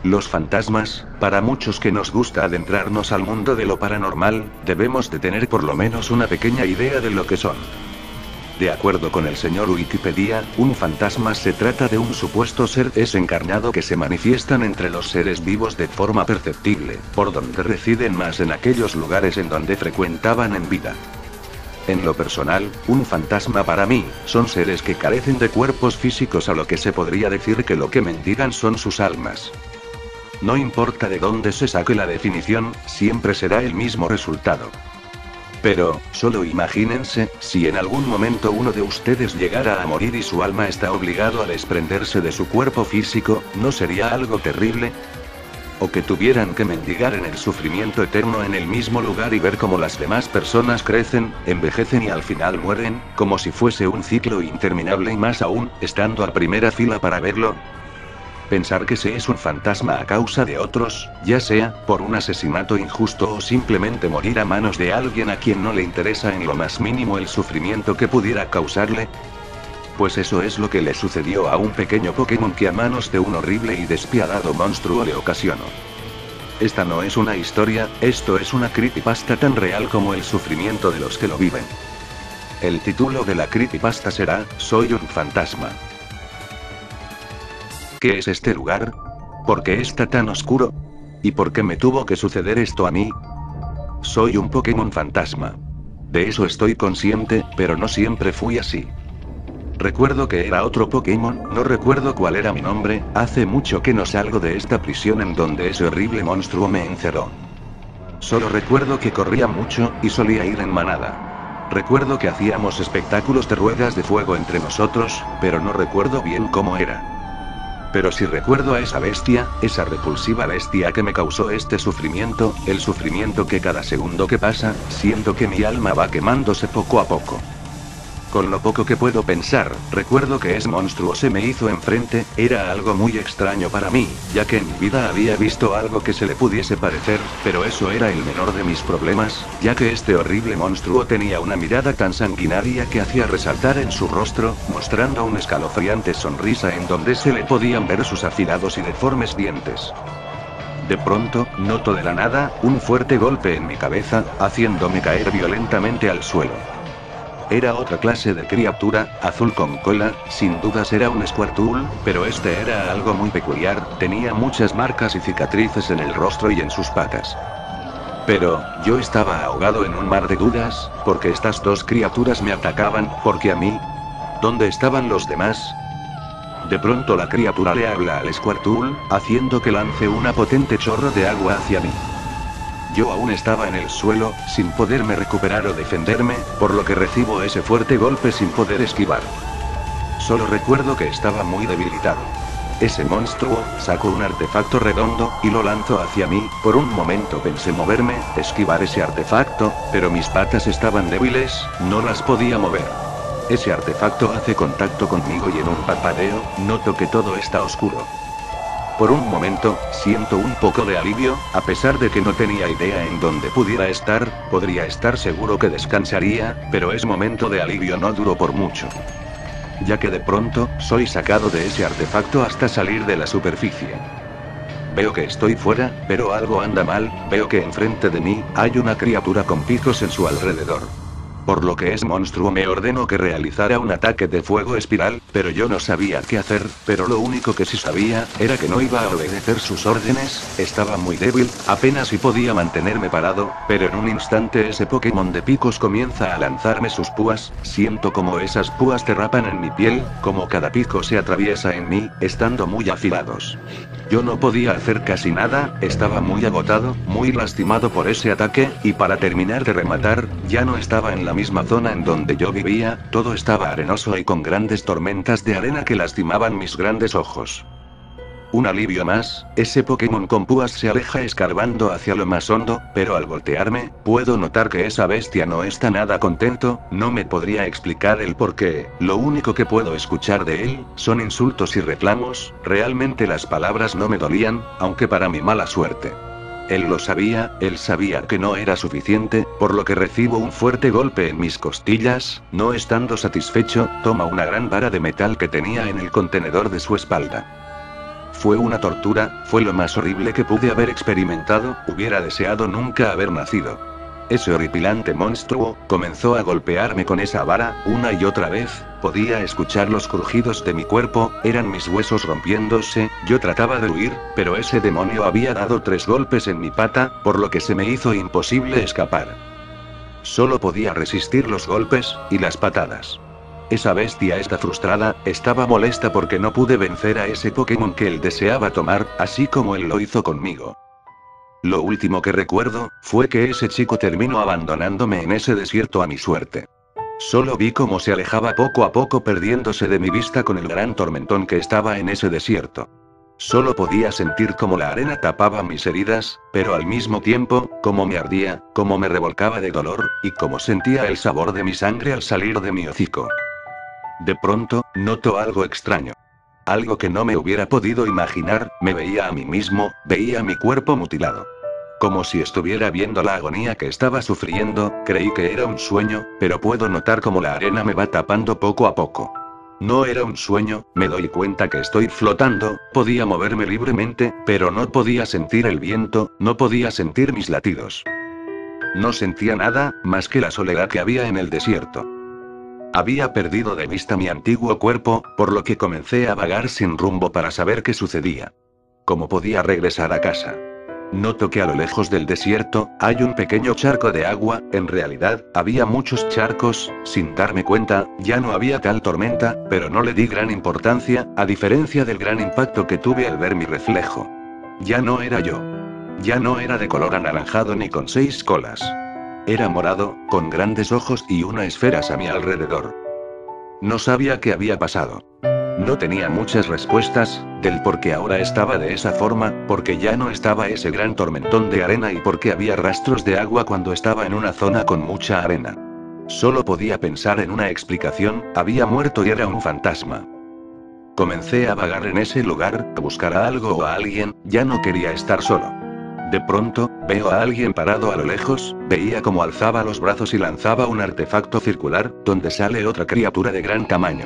Los fantasmas, para muchos que nos gusta adentrarnos al mundo de lo paranormal, debemos de tener por lo menos una pequeña idea de lo que son. De acuerdo con el señor Wikipedia, un fantasma se trata de un supuesto ser desencarnado que se manifiestan entre los seres vivos de forma perceptible, por donde residen más en aquellos lugares en donde frecuentaban en vida. En lo personal, un fantasma para mí, son seres que carecen de cuerpos físicos, a lo que se podría decir que lo que mendigan son sus almas. No importa de dónde se saque la definición, siempre será el mismo resultado. Pero, solo imagínense, si en algún momento uno de ustedes llegara a morir y su alma está obligado a desprenderse de su cuerpo físico, ¿no sería algo terrible? O que tuvieran que mendigar en el sufrimiento eterno en el mismo lugar y ver cómo las demás personas crecen, envejecen y al final mueren, como si fuese un ciclo interminable, y más aún, estando a primera fila para verlo. Pensar que se es un fantasma a causa de otros, ya sea por un asesinato injusto o simplemente morir a manos de alguien a quien no le interesa en lo más mínimo el sufrimiento que pudiera causarle. Pues eso es lo que le sucedió a un pequeño Pokémon que a manos de un horrible y despiadado monstruo le ocasionó. Esta no es una historia, esto es una creepypasta tan real como el sufrimiento de los que lo viven. El título de la creepypasta será, Soy un fantasma. ¿Qué es este lugar? ¿Por qué está tan oscuro? ¿Y por qué me tuvo que suceder esto a mí? Soy un Pokémon fantasma. De eso estoy consciente, pero no siempre fui así. Recuerdo que era otro Pokémon, no recuerdo cuál era mi nombre, hace mucho que no salgo de esta prisión en donde ese horrible monstruo me encerró. Solo recuerdo que corría mucho, y solía ir en manada. Recuerdo que hacíamos espectáculos de ruedas de fuego entre nosotros, pero no recuerdo bien cómo era. Pero sí recuerdo a esa bestia, esa repulsiva bestia que me causó este sufrimiento, el sufrimiento que cada segundo que pasa, siento que mi alma va quemándose poco a poco. Con lo poco que puedo pensar, recuerdo que ese monstruo se me hizo enfrente, era algo muy extraño para mí, ya que en mi vida había visto algo que se le pudiese parecer, pero eso era el menor de mis problemas, ya que este horrible monstruo tenía una mirada tan sanguinaria que hacía resaltar en su rostro, mostrando una escalofriante sonrisa en donde se le podían ver sus afilados y deformes dientes. De pronto, noto de la nada, un fuerte golpe en mi cabeza, haciéndome caer violentamente al suelo. Era otra clase de criatura, azul con cola, sin dudas era un Squirtle, pero este era algo muy peculiar, tenía muchas marcas y cicatrices en el rostro y en sus patas. Pero, yo estaba ahogado en un mar de dudas, porque estas dos criaturas me atacaban, porque a mí. ¿Dónde estaban los demás? De pronto la criatura le habla al Squirtle, haciendo que lance una potente chorro de agua hacia mí. Yo aún estaba en el suelo, sin poderme recuperar o defenderme, por lo que recibo ese fuerte golpe sin poder esquivar. Solo recuerdo que estaba muy debilitado. Ese monstruo sacó un artefacto redondo, y lo lanzó hacia mí. Por un momento pensé moverme, esquivar ese artefacto, pero mis patas estaban débiles, no las podía mover. Ese artefacto hace contacto conmigo y en un parpadeo, noto que todo está oscuro. Por un momento, siento un poco de alivio, a pesar de que no tenía idea en dónde pudiera estar, podría estar seguro que descansaría, pero ese momento de alivio no duró por mucho. Ya que de pronto, soy sacado de ese artefacto hasta salir de la superficie. Veo que estoy fuera, pero algo anda mal, veo que enfrente de mí, hay una criatura con picos en su alrededor. Por lo que ese monstruo me ordenó que realizara un ataque de fuego espiral, pero yo no sabía qué hacer, pero lo único que sí sabía, era que no iba a obedecer sus órdenes, estaba muy débil, apenas si podía mantenerme parado, pero en un instante ese Pokémon de picos comienza a lanzarme sus púas, siento como esas púas derrapan en mi piel, como cada pico se atraviesa en mí, estando muy afilados. Yo no podía hacer casi nada, estaba muy agotado, muy lastimado por ese ataque, y para terminar de rematar, ya no estaba en la misma zona en donde yo vivía, todo estaba arenoso y con grandes tormentas de arena que lastimaban mis grandes ojos. Un alivio más, ese Pokémon con púas se aleja escarbando hacia lo más hondo, pero al voltearme, puedo notar que esa bestia no está nada contento, no me podría explicar el por qué, lo único que puedo escuchar de él, son insultos y reclamos, realmente las palabras no me dolían, aunque para mi mala suerte. Él sabía que no era suficiente, por lo que recibo un fuerte golpe en mis costillas, no estando satisfecho, toma una gran vara de metal que tenía en el contenedor de su espalda. Fue una tortura, fue lo más horrible que pude haber experimentado, hubiera deseado nunca haber nacido. Ese horripilante monstruo comenzó a golpearme con esa vara, una y otra vez, podía escuchar los crujidos de mi cuerpo, eran mis huesos rompiéndose, yo trataba de huir, pero ese demonio había dado 3 golpes en mi pata, por lo que se me hizo imposible escapar. Solo podía resistir los golpes y las patadas. Esa bestia está frustrada, estaba molesta porque no pude vencer a ese Pokémon que él deseaba tomar, así como él lo hizo conmigo. Lo último que recuerdo, fue que ese chico terminó abandonándome en ese desierto a mi suerte. Solo vi cómo se alejaba poco a poco perdiéndose de mi vista con el gran tormentón que estaba en ese desierto. Solo podía sentir cómo la arena tapaba mis heridas, pero al mismo tiempo, cómo me ardía, cómo me revolcaba de dolor, y cómo sentía el sabor de mi sangre al salir de mi hocico. De pronto, noto algo extraño. Algo que no me hubiera podido imaginar, me veía a mí mismo, veía mi cuerpo mutilado. Como si estuviera viendo la agonía que estaba sufriendo, creí que era un sueño, pero puedo notar cómo la arena me va tapando poco a poco. No era un sueño, me doy cuenta que estoy flotando, podía moverme libremente, pero no podía sentir el viento, no podía sentir mis latidos. No sentía nada, más que la soledad que había en el desierto. Había perdido de vista mi antiguo cuerpo, por lo que comencé a vagar sin rumbo para saber qué sucedía. ¿Cómo podía regresar a casa? Noto que a lo lejos del desierto, hay un pequeño charco de agua, en realidad, había muchos charcos, sin darme cuenta, ya no había tal tormenta, pero no le di gran importancia, a diferencia del gran impacto que tuve al ver mi reflejo. Ya no era yo. Ya no era de color anaranjado ni con 6 colas. Era morado, con grandes ojos y una esferas a mi alrededor. No sabía qué había pasado. No tenía muchas respuestas, del por qué ahora estaba de esa forma, porque ya no estaba ese gran tormentón de arena y porque había rastros de agua cuando estaba en una zona con mucha arena. Solo podía pensar en una explicación, había muerto y era un fantasma. Comencé a vagar en ese lugar, a buscar a algo o a alguien, ya no quería estar solo. De pronto, veo a alguien parado a lo lejos, veía cómo alzaba los brazos y lanzaba un artefacto circular, donde sale otra criatura de gran tamaño.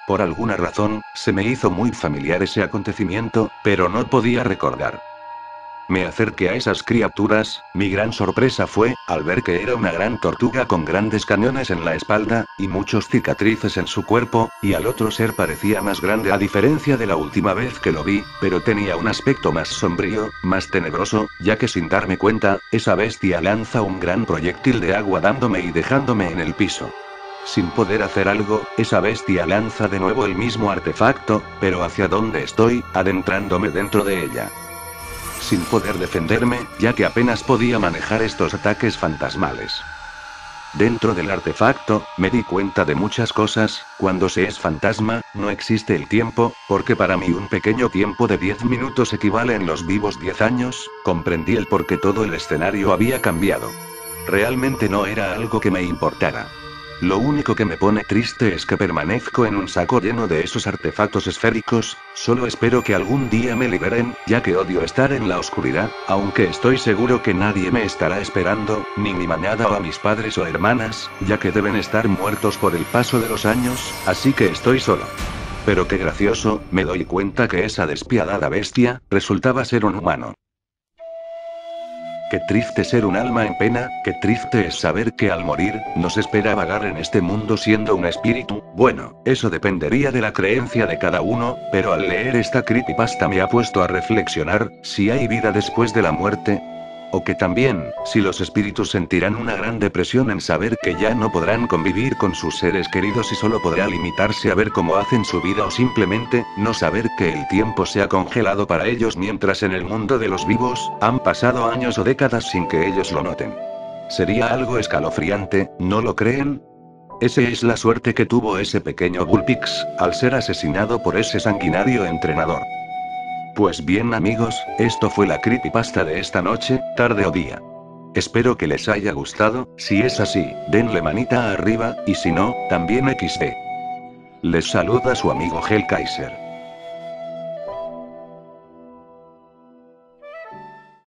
Por alguna razón, se me hizo muy familiar ese acontecimiento, pero no podía recordar. Me acerqué a esas criaturas, mi gran sorpresa fue, al ver que era una gran tortuga con grandes cañones en la espalda, y muchos cicatrices en su cuerpo, y al otro ser parecía más grande a diferencia de la última vez que lo vi, pero tenía un aspecto más sombrío, más tenebroso, ya que sin darme cuenta, esa bestia lanza un gran proyectil de agua dándome y dejándome en el piso. Sin poder hacer algo, esa bestia lanza de nuevo el mismo artefacto, pero ¿hacia dónde estoy, adentrándome dentro de ella? Sin poder defenderme, ya que apenas podía manejar estos ataques fantasmales. Dentro del artefacto, me di cuenta de muchas cosas. Cuando se es fantasma, no existe el tiempo, porque para mí un pequeño tiempo de 10 minutos equivale en los vivos 10 años, comprendí el por qué todo el escenario había cambiado. Realmente no era algo que me importara. Lo único que me pone triste es que permanezco en un saco lleno de esos artefactos esféricos, solo espero que algún día me liberen, ya que odio estar en la oscuridad, aunque estoy seguro que nadie me estará esperando, ni mi mañana o a mis padres o hermanas, ya que deben estar muertos por el paso de los años, así que estoy solo. Pero qué gracioso, me doy cuenta que esa despiadada bestia, resultaba ser un humano. Qué triste ser un alma en pena, qué triste es saber que al morir, nos espera vagar en este mundo siendo un espíritu. Bueno, eso dependería de la creencia de cada uno, pero al leer esta creepypasta me ha puesto a reflexionar, si hay vida después de la muerte. O que también, si los espíritus sentirán una gran depresión en saber que ya no podrán convivir con sus seres queridos y solo podrá limitarse a ver cómo hacen su vida o simplemente, no saber que el tiempo se ha congelado para ellos mientras en el mundo de los vivos, han pasado años o décadas sin que ellos lo noten. Sería algo escalofriante, ¿no lo creen? Esa es la suerte que tuvo ese pequeño Bullpix, al ser asesinado por ese sanguinario entrenador. Pues bien amigos, esto fue la creepypasta de esta noche, tarde o día. Espero que les haya gustado, si es así, denle manita arriba, y si no, también XD. Les saluda su amigo Hellkaiser.